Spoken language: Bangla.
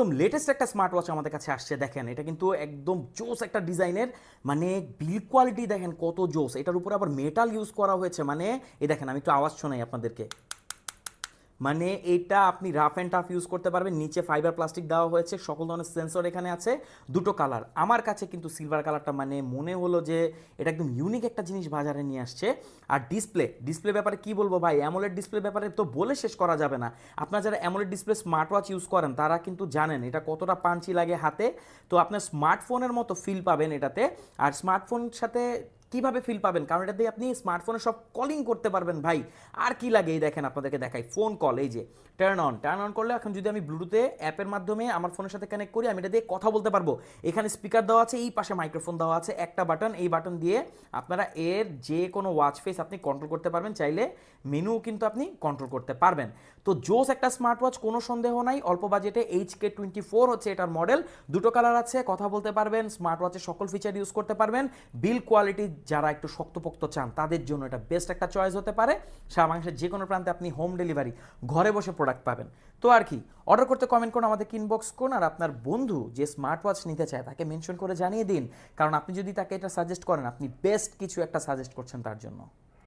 একদম লেটেস্ট একটা স্মার্ট ওয়াচ আমাদের কাছে আসছে, দেখেন এটা কিন্তু একদম জোস একটা ডিজাইনের, মানে বিল্ড কোয়ালিটি দেখেন কত জোস, এটার উপরে আবার মেটাল ইউজ করা হয়েছে, মানে এই দেখেন আমি একটু আওয়াজ শোনাই আপনাদেরকে, মানে এটা আপনি রাফ অ্যান্ড টাফ ইউজ করতে পারবেন। নিচে ফাইবার প্লাস্টিক দেওয়া হয়েছে, সকল ধরনের সেন্সর এখানে আছে, দুটো কালার। আমার কাছে কিন্তু সিলভার কালারটা মানে মনে হলো যে এটা একদম ইউনিক একটা জিনিস বাজারে নিয়ে আসছে। আর ডিসপ্লে ব্যাপারে কি বলবো ভাই, অ্যামোলেড ডিসপ্লে ব্যাপারে তো বলে শেষ করা যাবে না। আপনারা যারা AMOLED display smart watch use করেন তারা কিন্তু জানেন এটা কতটা পাঞ্চি লাগে হাতে। তো আপনার স্মার্টফোনের মতো ফিল পাবেন এটাতে। আর স্মার্টফোনের সাথে কিভাবে ফিল পাবেন, কারণ এটা দিয়ে আপনি স্মার্টফোনে সব কলিং করতে পারবেন ভাই। আর কি লাগে এই দেখেন আপনাদেরকে দেখাই, ফোন কল, এই যে টার্ন অন করলে এখন যদি আমি ব্লুটুথে অ্যাপের মাধ্যমে আমার ফোনের সাথে কানেক্ট করি, আমি এটা দিয়ে কথা বলতে পারবো। এখানে স্পিকার দেওয়া আছে, এই পাশে মাইক্রোফোন দেওয়া আছে, একটা বাটন, এই বাটন দিয়ে আপনারা এর যে কোনো ওয়াচ ফেস আপনি কন্ট্রোল করতে পারবেন, চাইলে মেনুও কিন্তু আপনি কন্ট্রোল করতে পারবেন। তো জোস একটা স্মার্ট ওয়াচ, কোনো সন্দেহ নাই। অল্প বাজেটে HK24 হচ্ছে এটার মডেল, দুটো কালার আছে, কথা বলতে পারবেন, স্মার্ট ওয়াচের সকল ফিচার ইউজ করতে পারবেন। বিল কোয়ালিটি যারা একটু শক্তপোক্ত চান তাদের জন্য এটা বেস্ট একটা চয়েস হতে পারে। সারা বাংলাদেশের যে কোনো প্রান্তে আপনি হোম ডেলিভারি ঘরে বসে প্রোডাক্ট পাবেন। তো আর কি, অর্ডার করতে কমেন্ট করুন, আমাদের ইনবক্স করুন, আর আপনার বন্ধু যে স্মার্ট ওয়াচ নিতে চায় তাকে মেনশন করে জানিয়ে দিন, কারণ আপনি যদি তাকে এটা সাজেস্ট করেন আপনি বেস্ট কিছু একটা সাজেস্ট করছেন তার জন্য।